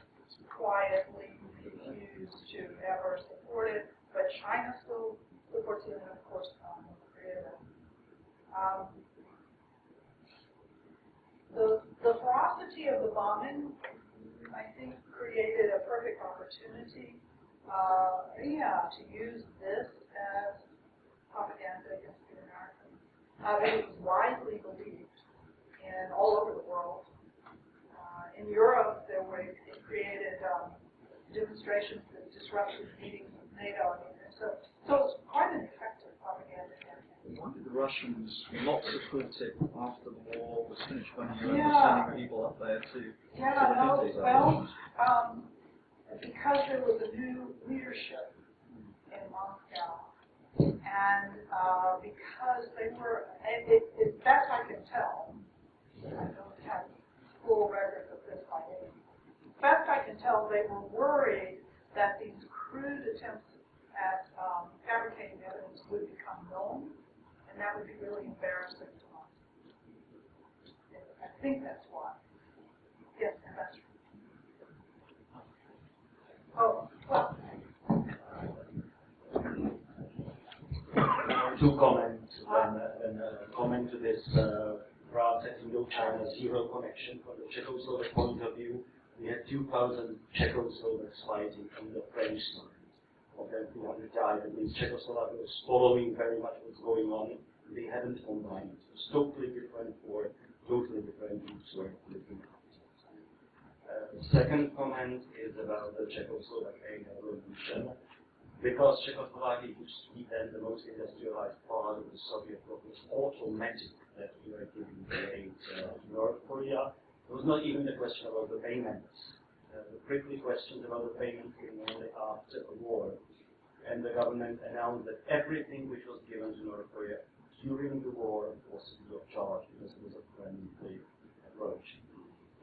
quietly refused to ever support it, but China still supports it, and of course, North Korea. The ferocity of the bombing, I think, created a perfect opportunity, to use this as propaganda against the Americans. It was widely believed in all over the world. In Europe, it created demonstrations that disrupted meetings with NATO. So it's quite an effective propaganda campaign. Why did the Russians not support it after the war was finished when you were sending people up there to because there was a new leadership in Moscow, and because they were, as best I can tell, I don't have full records of this by name, best I can tell, they were worried that these crude attempts at fabricating evidence would become known, and that would be really embarrassing to us. I think that's why. Yes, that's true. Oh, well. Two comments. A comment to this rather Indochina zero connection. From the Czechoslovak point of view, we had 2,000 Czechoslovaks fighting on the French side. Of them, 200 died. That means Czechoslovakia was following very much what's going on. They hadn't combined. It was totally different for totally different groups were looking at. The second comment is about the Czechoslovak revolution. Because Czechoslovakia used to be then the most industrialized part of the Soviet bloc, it was automatic that we were giving aid to North Korea. It was not even a question about the payments. The prickly questions about the payments came only after the war. and the government announced that everything which was given to North Korea during the war was free of charge because it was a friendly approach.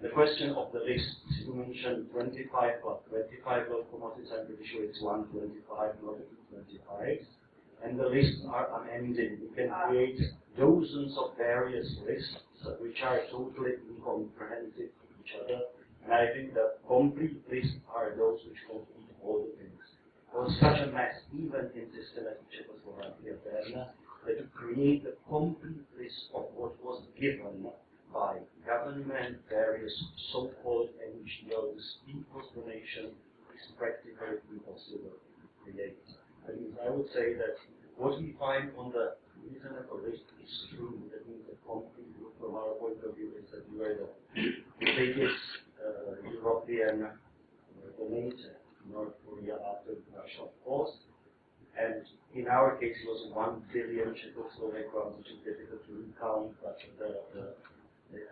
The question of the list, you mentioned 25 locomotives, I'm pretty sure it's 125, not 25. And the lists are unending. You can create dozens of various lists which are totally incomprehensive to each other. And I think the complete lists are those which complete all the things. It was such a mess, even in systematic Czechoslovakia then, that to create the complete list of what was given by government, various so-called NGOs, people's donation, is practically impossible to create. I would say that what we find on the reasonable list is true. That means the complete, from our point of view, is that we were the biggest European donator to North Korea after Russia, of course. And in our case, it was 1 billion Czechoslovak crowns, which is difficult to recount, but the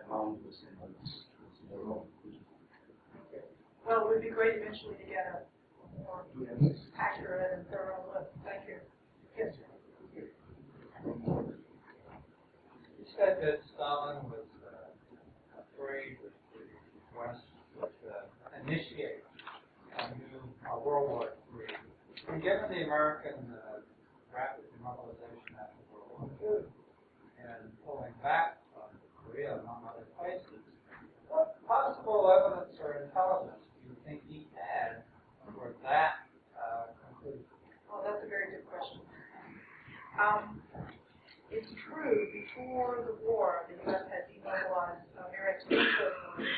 amount was immense. Well, it would be great eventually to get a more accurate and thorough list. Thank you. Yes, sir. You said that Stalin was afraid that the West would initiate a new World War III. And given the American rapid demobilization after World War II and pulling back from Korea among other places, what possible evidence or intelligence do you think he had for that conclusion? Well, that's a very good question. It's true, before the war, the U.S. had demobilized near extinction.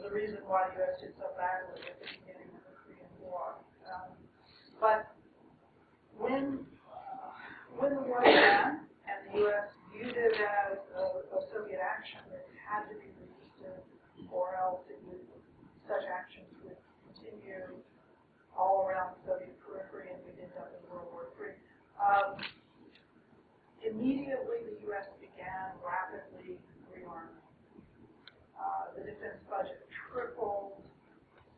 The reason why the U.S. did so badly at the beginning of the Korean War. But when the war began and the U.S. viewed it as a Soviet action that had to be resisted, or else such actions would continue all around the Soviet periphery and we'd end up in World War III. Immediately, the U.S. began rapidly rearming. The defense budget tripled,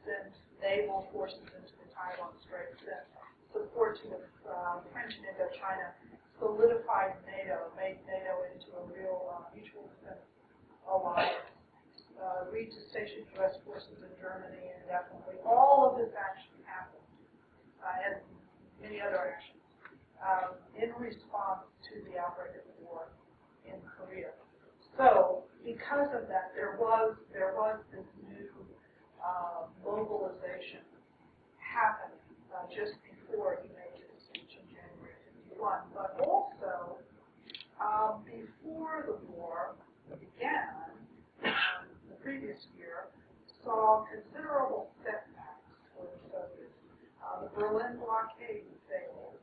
sent naval forces into the Taiwan Strait, sent support to the French in Indochina, solidified NATO, made NATO into a real mutual defense alliance, agreed to station U.S. forces in Germany indefinitely. All of this action happened, and many other actions, in response to the outbreak of the war in Korea. So, because of that, there was this new mobilization happening just before he made his speech in January '51. But also, before the war began, the previous year saw considerable setbacks for the Soviets. The Berlin blockade failed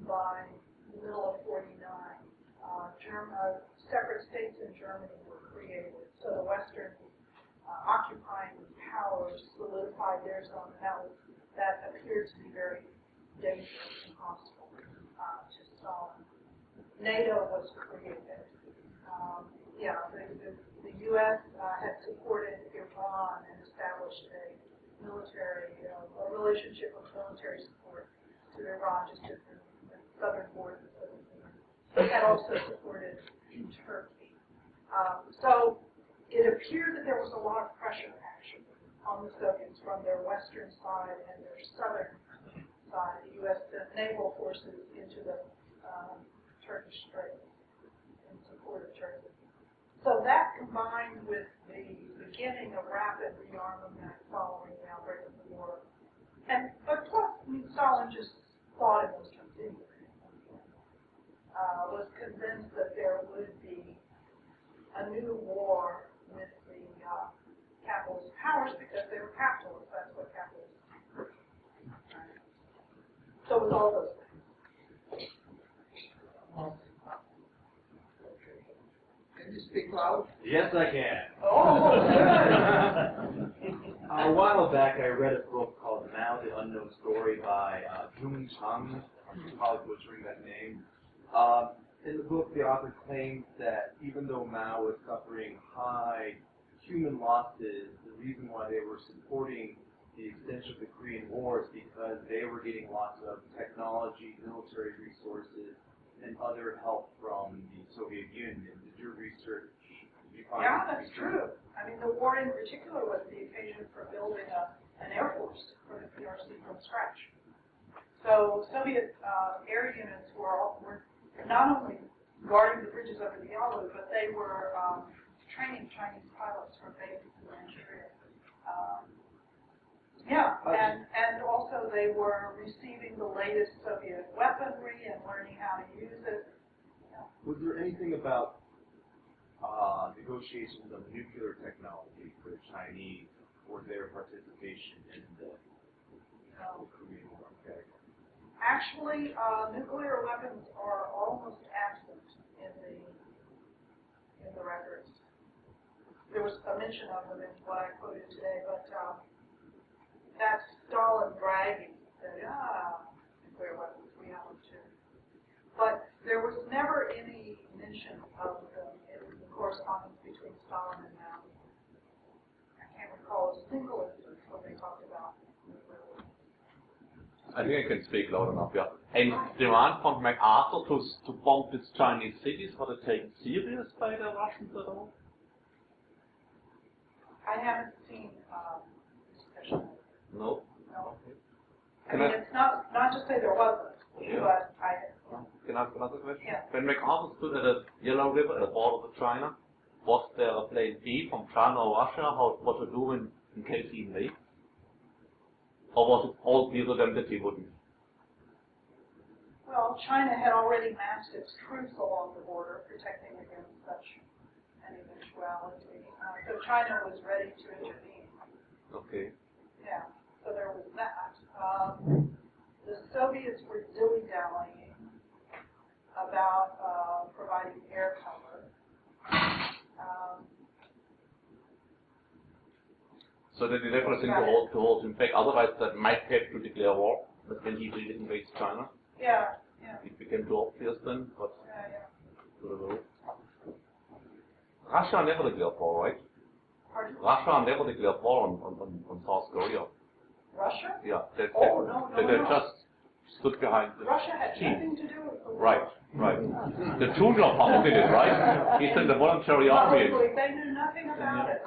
by the middle of '49. Separate states in Germany were created, so the Western occupying powers solidified their zone, and that appeared to be very dangerous and hostile to Stalin. NATO was created. The U.S. had supported Iran and established a relationship of military support to Iran, just as the southern borders of the Union. It had also supported Turkey. So it appeared that there was a lot of pressure action on the Soviets from their western side and their southern side. The U.S. sent naval forces into the Turkish Strait in support of Turkey. So that combined with the beginning of rapid rearmament following the outbreak of the war, but plus, Stalin just thought it was continuing. Was convinced that there would be a new war with the capitalist powers because they were capitalists. That's what capitalists do. So with all those things. Can you speak loud? Yes, I can. Oh, good. A while back, I read a book called Mao, the Unknown Story by Jung Chang. I'm probably butchering that name. In the book, the author claims that even though Mao was suffering high human losses, the reason why they were supporting the extension of the Korean War is because they were getting lots of technology, military resources, and other help from the Soviet Union. Did your research, did you find Yeah, that's true. I mean, the war in particular was the occasion for building an air force for the PRC from scratch. So Soviet air units were not only guarding the bridges over the Yalu, but they were training Chinese pilots from bases in Manchuria. And also they were receiving the latest Soviet weaponry and learning how to use it. Yeah. Was there anything about negotiations of nuclear technology for the Chinese or their participation in the Korean War? Okay. Actually, nuclear weapons are almost absent in the records. There was a mention of them in what I quoted today, but that's Stalin bragging that, nuclear weapons, we have them too. But there was never any mention of them in the correspondence between Stalin and Mao. I can't recall a single instance when they talked about nuclear weapons. I think I can speak loud enough, yeah. And demand from MacArthur to bomb these Chinese cities, was it taken serious by the Russians at all? I haven't seen discussion. No. No. Okay. I mean, it's not to say there wasn't, but I. Can I ask another question? Yeah. When MacArthur stood at the Yellow River at the border with China, was there a plan B from China or Russia what to do in case he invades? Or was it all clear to them that he wouldn't? Well, China had already massed its troops along the border, protecting against such an eventuality. So China was ready to intervene. Okay. Yeah, so there was that. The Soviets were dilly-dallying about providing air cover. So they did everything to hold him back. Otherwise, that might have to declare war. But when he really invades China, Yeah. it became too obvious then. But Yeah. Russia never declared war, right? Pardon? Russia never declared war on South Korea. Russia? Yeah, they No. just stood behind the Russia had team. nothing to do with the war. Right. The junior part did it, right? He's in the voluntary army. Probably, they knew nothing about it.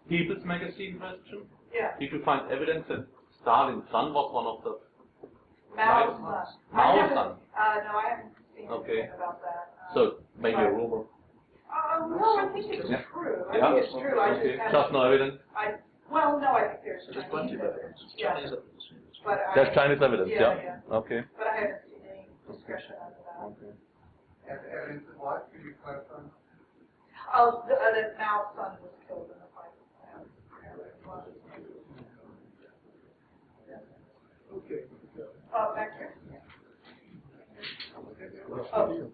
People's Magazine question. Yeah. Did you find evidence that Stalin's son was one of the Mao's son. Mao's son? No, I haven't seen anything about that. So maybe a rumor. No, I think it's true. I think it's true. I Okay. just Just no evidence. Well, no, I think there's There's plenty of evidence. Chinese evidence. But There's Chinese evidence, yeah. Okay. But I haven't seen any discussion of that. Evidence of what? Could you clarify? That Mao's son was killed in the fight. Okay. Back here. Who's calling?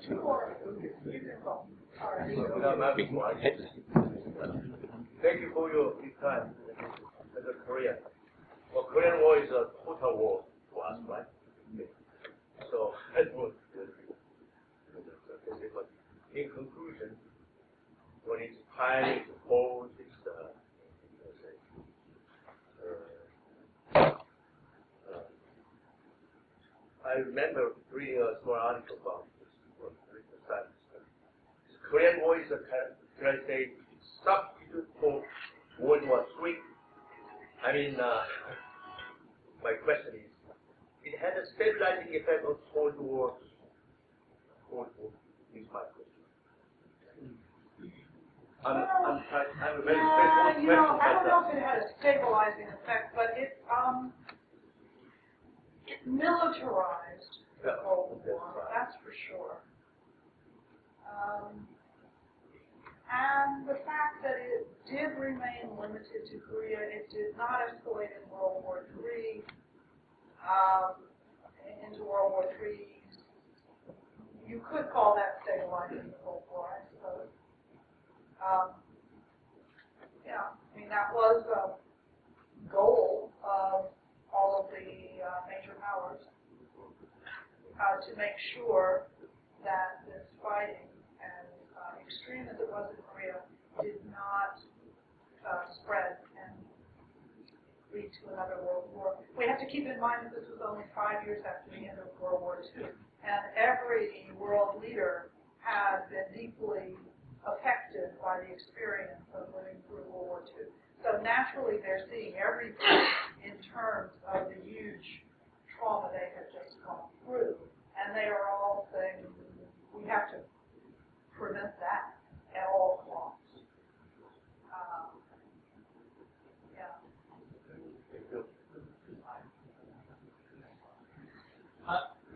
You or you can call. All right. Thank you for your time as a Korean. Well, Korean War is a total war for us, right? So that was good. But in conclusion, when it's time to hold this, I remember reading a small article about this. Korean War is a can I say substitute for World War III. I mean, my question is, it had a stabilizing effect on Cold War. Is my question. I'm a very straightforward question. I don't know if it had a stabilizing effect, but it militarized the Cold War. That's for sure. And the fact that it did remain limited to Korea, it did not escalate in World War III, into World War III. You could call that stabilizing the Cold War, I suppose. Yeah, I mean, that was a goal of all of the major powers, to make sure that this fighting, as extreme as it was in Korea, did not spread and lead to another world war. We have to keep in mind that this was only 5 years after the end of World War II, and every world leader has been deeply affected by the experience of living through World War II. So naturally, they're seeing everything in terms of the huge trauma they have just gone through, and they are all saying, we have to prevent that at all costs.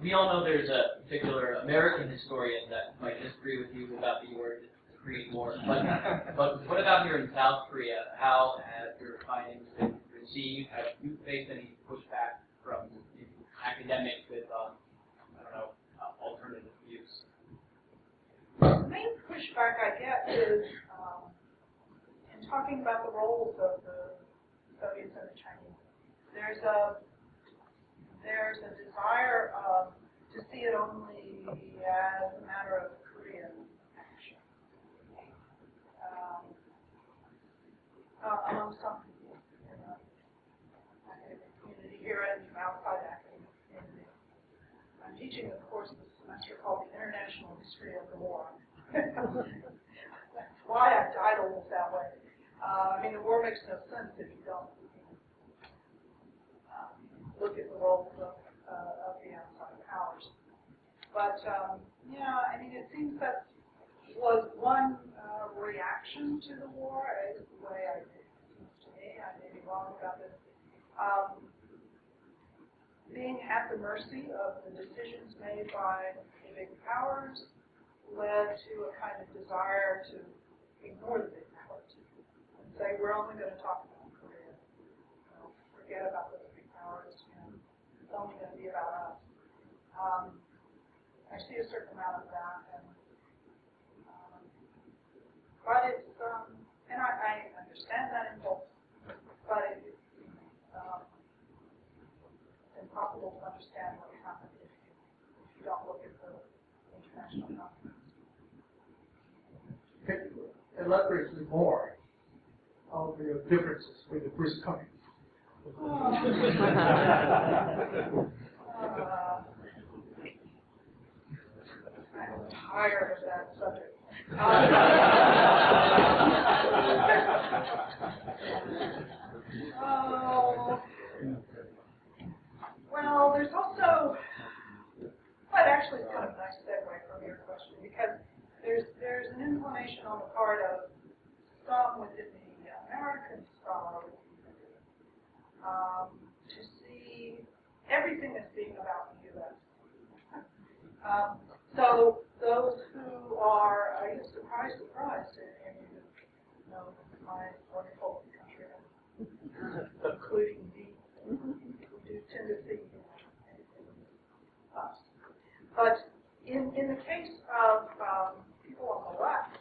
We all know there's a particular American historian that might disagree with you about the word Korean War, but what about here in South Korea? How have your findings been received? Have you faced any pushback from academics with, alternative views? The main pushback I get is in talking about the roles of the Soviets and the Chinese. There's a desire to see it only as a matter of Korean action among some people in the academic community here and outside the academic community. I'm teaching a course this semester called The International History of the War. That's why I titled it that way. The war makes no sense if you don't look at the roles of the outside powers. But, it seems that was one reaction to the war, is the way it seems to me. I may be wrong about this. Being at the mercy of the decisions made by the big powers led to a kind of desire to ignore the big powers and say, we're only going to talk about Korea. Forget about those big powers. It's only going to be about us. I see a certain amount of that, but it's, and I understand that impulse, but it's impossible to understand what happened if you don't look at the international context. Elaborate more on the differences with the first coming. I'm tired of that subject. Well, there's also, but actually it's kind of a nice segue from your question, because there's an inclination on the part of some within the American scholarly community to see everything as being about the U.S. So those who are, surprise, and you know my wonderful country, including me, who do tend to see us. But in the case of people on the left,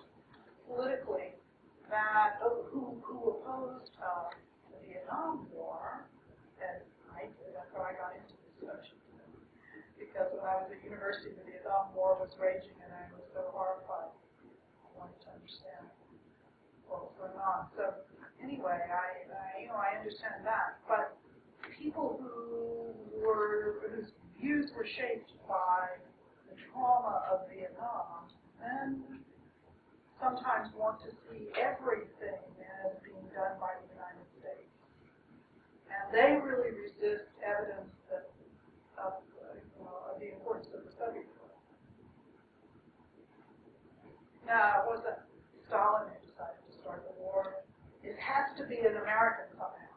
politically, that who opposed the Vietnam War, and that's how I got into this discussion. Because when I was at university, the Vietnam War was raging, and I was so horrified. I wanted to understand what was going on. So anyway, I understand that. But people whose views were shaped by the trauma of Vietnam, then sometimes want to see everything as being done by the United States. And they really resist evidence of the importance of the Soviet War. Now, it wasn't Stalin who decided to start the war. It has to be an American somehow.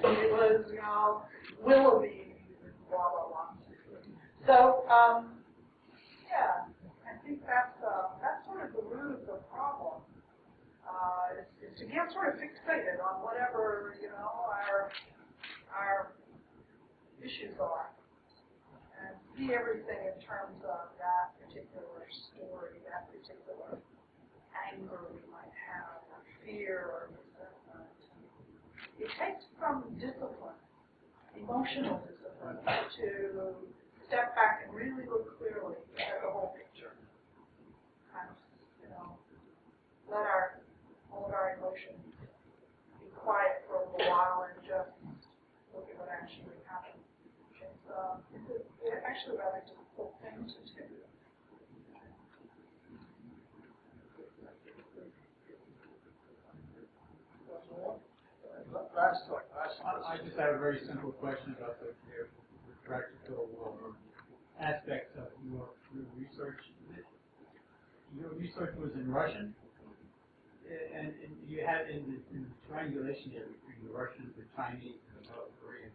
It was, Willoughby, blah, blah, blah. So, I think that's sort of the root of the problem. Is to get sort of fixated on whatever, our issues are, and see everything in terms of that particular story, that particular anger we might have, or fear, or resentment. It takes some discipline, emotional discipline, to step back and really look clearly at the whole picture. Kind of, let all of our emotions be quiet for a little while and just look at what actually happened. It's actually a rather difficult thing to do. Last one. I just have a very simple question about the practical aspects of your research. Your research was in Russian, and you had in the triangulation here between the Russians, the Chinese, and the North Koreans.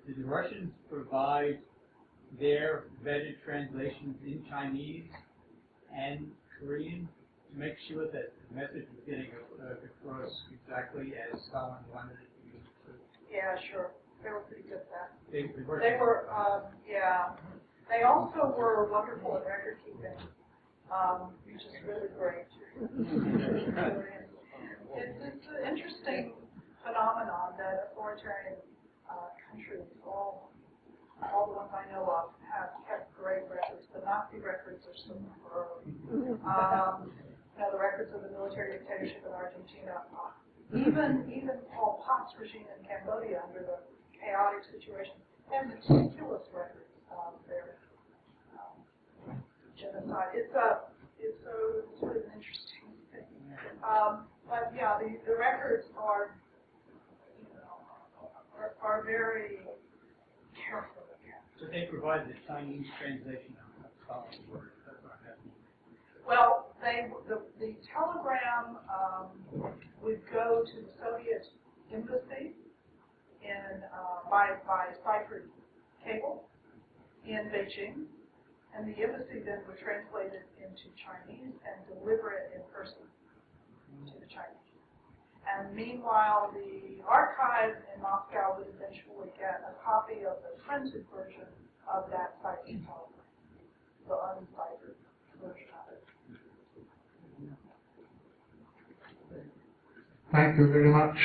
Did the Russians provide their vetted translations in Chinese and Korean to make sure that the message was getting across exactly as Stalin wanted it to be? Yeah, sure. They were pretty good at that. They were, yeah. They also were wonderful at record keeping, which is really great. It's an interesting phenomenon that authoritarian countries, all the ones I know of, have kept great records. The Nazi records are superb. The records of the military dictatorship in Argentina. Even Pol Pot's regime in Cambodia, under the chaotic situation, have meticulous records of their genocide. It's sort of an interesting thing. But yeah, the records are very careful. So they provide the Chinese translation of Stalin's words. That's what I'm asking. Well, the telegram would go to the Soviet embassy by ciphered cable in Beijing, and the embassy then would translate it into Chinese and deliver it in person to the Chinese. And meanwhile, the archive in Moscow would eventually get a copy of the printed version of that ciphered telegram, the unciphered version of it. Thank you very much.